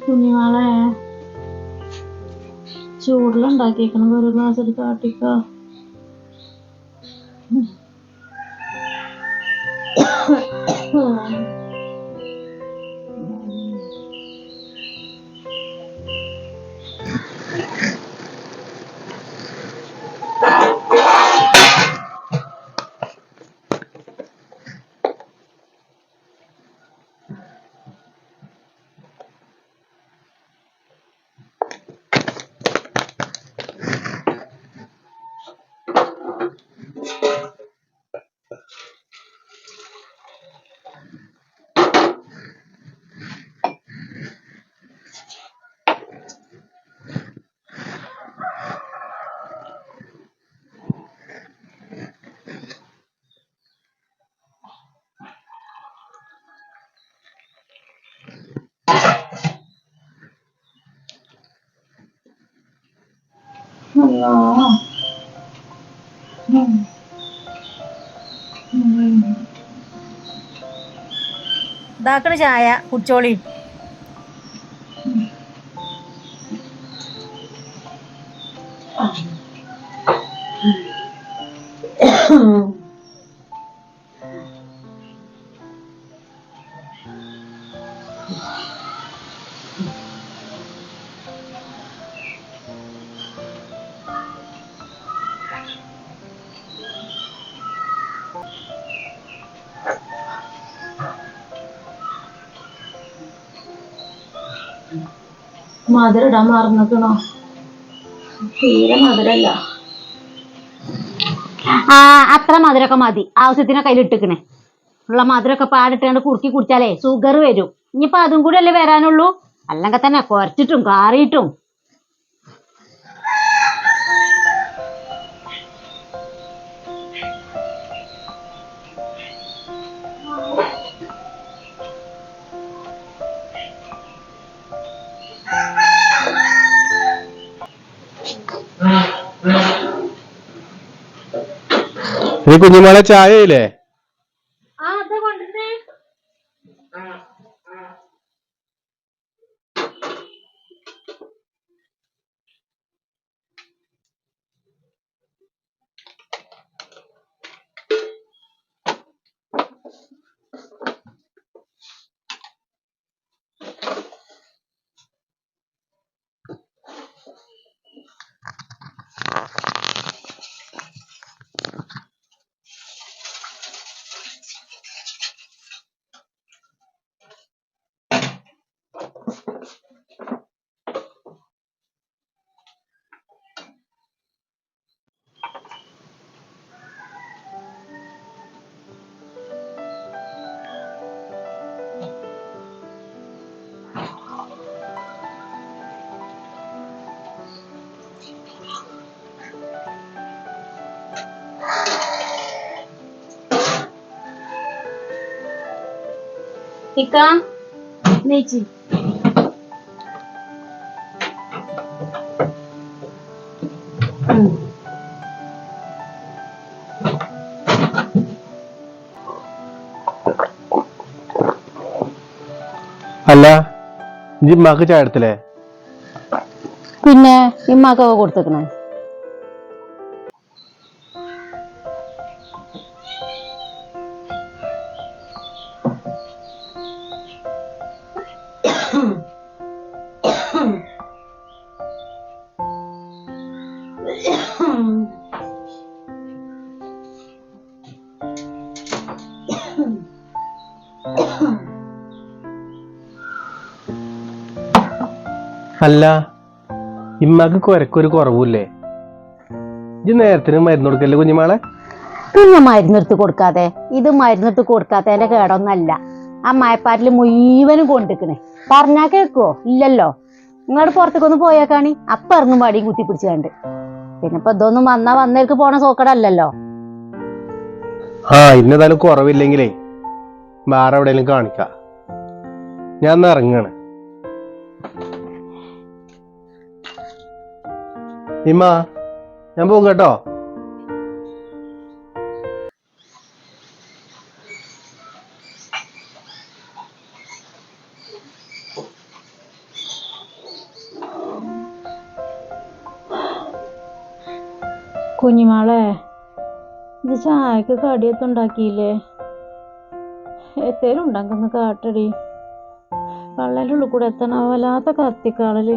കുഞ്ഞുങ്ങളെ ചൂടിലുണ്ടാക്കിയേക്കണത് ഒരു ഗ്ലാസ് എടുത്ത് കാട്ടിക്കോ. ഇതാക്കണ ചായ കുടിച്ചോളി. മധുരം ഇടാൻ മറന്നിക്കണോ? തീരെ മധുരല്ല. അത്ര മധുരമൊക്കെ മതി, ആവശ്യത്തിനൊക്കെ അതിലിട്ടിക്കണേ. ഉള്ള മധുരമൊക്കെ പാടിട്ടാണ്ട് കുറുക്കി കുടിച്ചാലേ ഷുഗർ വരും. ഇനിയിപ്പോ അതും കൂടെ അല്ലേ വരാനുള്ളൂ, അല്ലെങ്കിൽ തന്നെ കുറച്ചിട്ടും കാറിയിട്ടും. കുഞ്ഞുമോളെ ചായ ഇല്ലേ? ഇക്ക നെയ്ച്ചി അല്ല ഇമ്മാക്ക് ചായ എടുത്തില്ലേ? പിന്നെ ഇമ്മാക്കൊക്കെ കൊടുത്തേക്കണേ. അല്ല ഇമ്മാക്ക് കുരക്കൊരു കുറവില്ലേ? ഇത് നേരത്തിന് മരുന്ന് കൊടുക്കല്ലേ കുഞ്ഞുമാളെ? പിന്നെ മരുന്നെടുത്ത് കൊടുക്കാതെ, ഇത് മരുന്നെടുത്ത് കൊടുക്കാത്തതിന്റെ കേടൊന്നല്ല. ആ മയപ്പാറ്റില് മുഴുവനും കൊണ്ടിരിക്കണേ. പറഞ്ഞാ കേൾക്കുവോ? ഇല്ലല്ലോ. നിങ്ങളുടെ പുറത്തേക്കൊന്ന് പോയേക്കാണി, അപ്പൊ ഇറങ്ങും പാടിയും കുത്തി പിടിച്ചാണ്ട്. പിന്നെ ഇപ്പൊ ഇതൊന്നും വന്നേക്ക് പോണ സോക്കടല്ലല്ലോ. ആ ഇന്നേതായാലും കുറവില്ലെങ്കിലേ വേറെ എവിടെയെങ്കിലും കാണിക്കാം. ഞാൻ ഒന്ന് ഇറങ്ങാണ്. ഇമ്മ ഞാൻ പോകും കേട്ടോ. കുഞ്ഞിമാളെ, ഇത് ചായക്ക് കടിയൊക്കെ ഉണ്ടാക്കിയില്ലേ? എത്തേലും ഉണ്ടാക്കുന്ന കാട്ടടി. പള്ളേൻ്റെ ഉള്ളിൽ കൂടെ എത്തണ വല്ലാത്ത കത്തിക്കാളല്.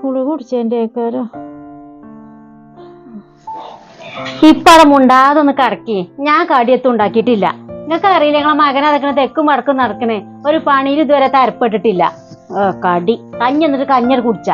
കുളി കുടിച്ചതിൻ്റെ ഏക്കാരോ. ഇപ്പഴ മുണ്ടാതൊന്ന് കടക്കി. ഞാൻ കടിയത്തും ഉണ്ടാക്കിയിട്ടില്ല. നിങ്ങൾക്ക് അറിയില്ല, ഞങ്ങളെ മകൻ അതൊക്കെ തെക്കും വടക്കും നടക്കണേ. ഒരു പണിയിൽ ഇതുവരെ തരപ്പെട്ടിട്ടില്ല. കടി കഞ്ഞി എന്നിട്ട് കഞ്ഞൽ കുടിച്ച.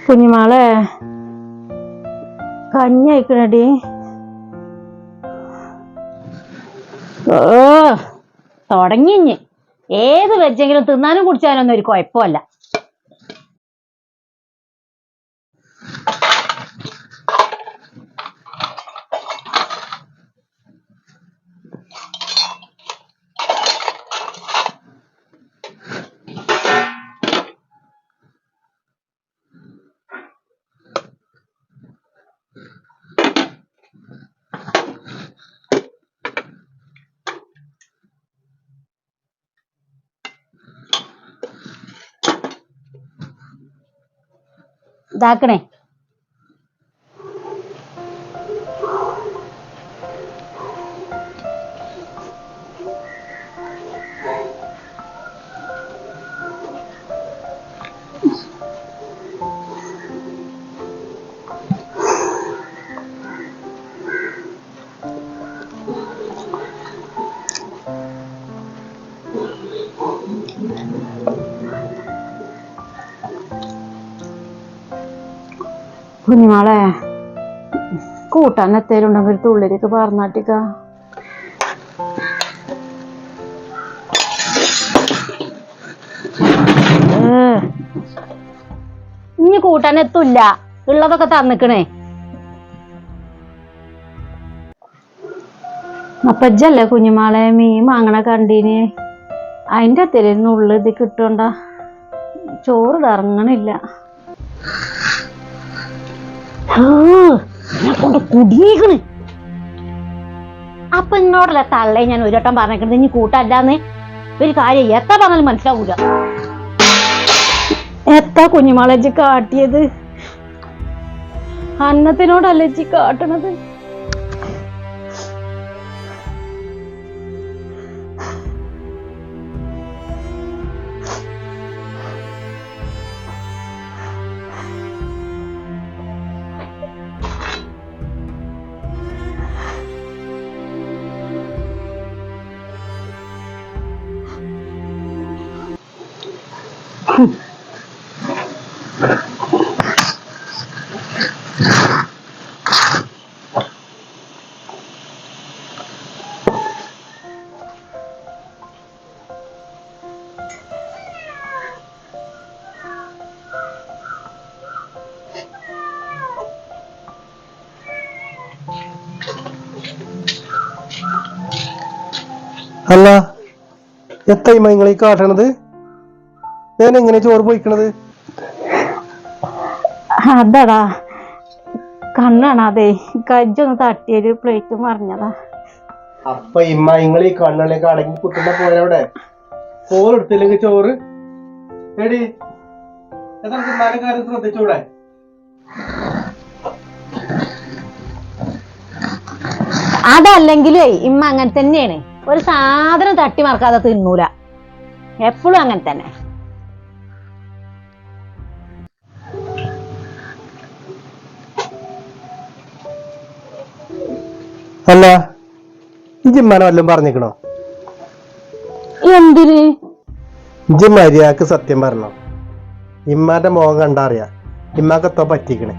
കുഞ്ഞിമാളെ, കഞ്ഞി അയക്കണടി. തുടങ്ങി. ഏത് വെച്ചെങ്കിലും തിന്നാനും കുടിച്ചാനൊന്നും ഒരു കുഴപ്പമല്ല. ഇതാക്കണേ. കുഞ്ഞിമാളെ, കൂട്ടാൻ എത്തേലും ഉണ്ടെങ്കിൽ ഒരു തുള്ളിലേക്ക് പറഞ്ഞാട്ടിക്ക. ഇനി കൂട്ടാൻ എത്തൂല്ല. ഉള്ളതൊക്കെ തന്നിക്കണേ. അപ്പജ്ജല്ലേ കുഞ്ഞിമാളെ മീൻ വാങ്ങണ കണ്ടീന്? അതിൻ്റെ അത്തേലിരുന്ന് ഉള്ളു ഇത് കിട്ടണ്ട. ചോറ് ഇറങ്ങണില്ല. കൊണ്ട് കുടിയേക്കണ്. അപ്പൊ എന്നോടല്ല തള്ളേ ഞാൻ ഒരു വട്ടം പറഞ്ഞേക്കണത് ഇനി കൂട്ടല്ലാന്ന്. ഒരു കാര്യം എത്ര പറഞ്ഞാലും മനസ്സിലാവൂല. എത്താ കുഞ്ഞിമാളെ ഇജ്ജ് കാട്ടിയത്? അന്നത്തിനോടല്ലേ ഇജ്ജ് കാട്ടണത്? അല്ല എത്തായി നിങ്ങളീ കാട്ടണത്? ഞാൻ എങ്ങനെ ചോറ് പോയിക്കണത്? അതടാ, കണ്ണാണ്. അതെ, കജ്ജൊന്ന് തട്ടിയൊരു പ്ലേറ്റ് മറിഞ്ഞതാ. അപ്പൊ നിങ്ങളീ കണ്ണുകളിലേക്ക് അടങ്ങി കുത്തുന്ന പോയവിടെ ചോറെടുത്തില്ലെങ്കിൽ ചോറ് എടി തിന്നാലും കാര്യം ശ്രദ്ധിച്ചൂടെ? അതല്ലെങ്കിലേ ഇമ്മ അങ്ങനെ തന്നെയാണ്. ഒരു സാധനം തട്ടി മറക്കാതെ തിന്നൂല. എപ്പോഴും അങ്ങനെ തന്നെ. അല്ല ഇജ്ജ് ഇമ്മാനെ വല്ലതും പറഞ്ഞിക്കണോ? എന്തിന്? ഇജ്ജ് മര്യാദക്ക് സത്യം പറഞ്ഞോ. ഇമ്മാന്റെ മുഖം കണ്ടാ അറിയാ ഇമ്മാക്ക് എത്തോ പറ്റിക്കണേ.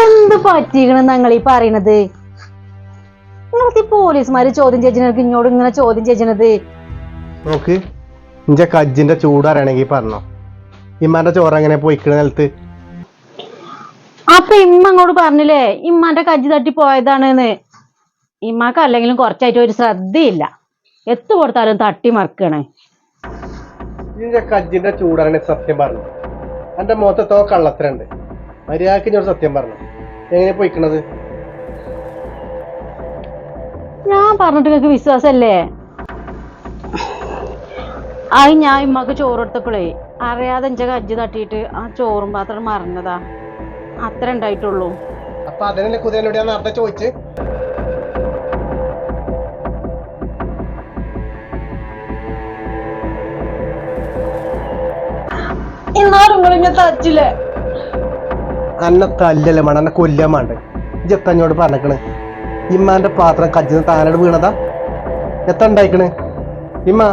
എന്ത് പറ്റിക്കണെന്ന് നിങ്ങൾ ഈ പറയണത്? നിങ്ങൾക്ക് ഈ പോലീസുമാര് ചോദ്യം ചെയ്യണത് ഇങ്ങോട്ട് ഇങ്ങനെ ചോദ്യം ചെയ്യണത്? നോക്ക്, ഇഞ്ചെ കജ്ജിന്റെ ചൂട് അറിയണമെങ്കിൽ പറഞ്ഞോ. ഇമ്മാന്റെ ചോറ് എങ്ങനെ പോയിക്കണ നിലത്ത്? അപ്പൊ ഇമ്മ അങ്ങോട്ട് പറഞ്ഞില്ലേ ഇമ്മാന്റെ കജ്ജി തട്ടി പോയതാണെന്ന്? ഇമ്മാക്ക് അല്ലെങ്കിലും കുറച്ചായിട്ട് ഒരു ശ്രദ്ധയില്ല, എത്തു കൊടുത്താലും തട്ടി മറക്കണേ. ഇഞ്ചെ കജ്ജിന്റെ ചൂടറിയണ സത്യം പറഞ്ഞു. എന്റെ മുഖത്തെത്തോ കള്ളത്തരുണ്ട്. മര്യാദക്ക് ഇഞ്ഞോട് സത്യം പറഞ്ഞു. എങ്ങനെ പോയിക്കണത്? ഞാൻ പറഞ്ഞിട്ട് നിങ്ങൾക്ക് വിശ്വാസല്ലേ? അത് ഞാൻ ഇമ്മക്ക് ചോറ് കൊടുത്തപ്പോഴേ അറിയാതെ എന്റെ കജ്ജി തട്ടിയിട്ട് ആ ചോറും പാത്രം മറന്നതാ, അത്ര ഉണ്ടായിട്ടുള്ളൂ. അപ്പൊ അതിനെ കുതിരനോട് ഞാൻ നേരത്തെ ചോദിച്ച്. എന്നാലും നിങ്ങൾ തച്ചില്ലേ? അന്നെ തല്ലല്ലേ വേണം, എന്നെ കൊല്ലാൻ വേണ്ട. ഇജ്ജെത്തഞ്ഞോട് പറഞ്ഞേക്കണ് ഇമ്മാന്റെ പാത്രം കജ്ജിന്ന് താനോട് വീണതാ? എത്ര ഉണ്ടായിക്കണ് ഇമ്മ?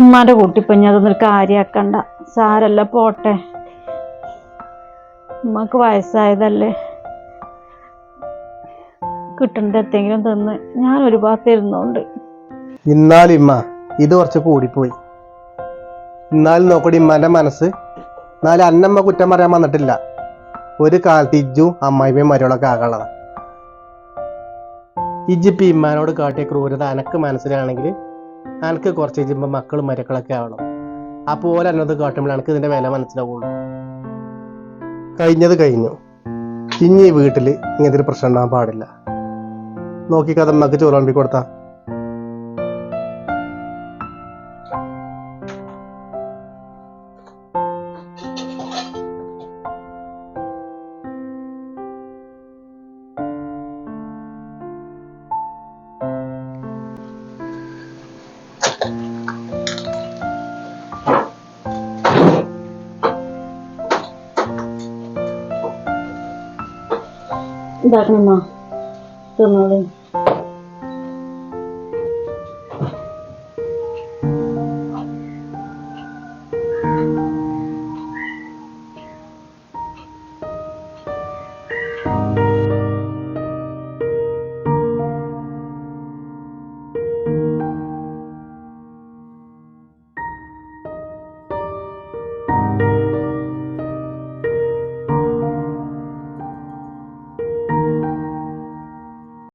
ഉമ്മാന്റെ കൂട്ടിപ്പഞ്ഞ അതൊന്നൊരു കാര്യാക്കണ്ട, സാരല്ല പോട്ടെ. ഉമ്മക്ക് വയസ്സായതല്ലേ, കിട്ടണ്ട എന്തെങ്കിലും തന്ന് ഞാൻ ഒരു ഭാഗത്ത് ഇരുന്നോണ്ട്. ഇന്നാലും ഇമ്മ ഇത് കുറച്ച് കൂടിപ്പോയി. എന്നാലും നോക്കടി ഇമ്മാന്റെ മനസ്സ്. എന്നാലും അന്നമ്മ കുറ്റം പറയാൻ വന്നിട്ടില്ല. ഒരു കാലത്ത് ഇജ്ജും അമ്മായിമ്മയും മരുകളൊക്കെ ആകാനുള്ളതാ. ഇജ്ജിപ്പി ഇമ്മാനോട് കാട്ടിയ ക്രൂരത അനക്ക് മനസ്സിലാണെങ്കിൽ അനക്ക് കുറച്ച് ഇജ്ജുമ്പോ മക്കളും മരുക്കളൊക്കെ ആവണം. അപ്പോൾ അന്നത് കാട്ടുമ്പോൾ എനിക്ക് ഇതിന്റെ വില മനസ്സിലാവുള്ളൂ. കഴിഞ്ഞത് കഴിഞ്ഞു. ഇനി ഈ വീട്ടിൽ ഇങ്ങനത്തെ ഒരു പ്രശ്നം ഉണ്ടാകാൻ പാടില്ല. നോക്കിക്കഥ അമ്മക്ക് ചോറ് വിളമ്പി കൊടുത്താ. ഇതാക്കണമ്മ, തിന്നോളൂ.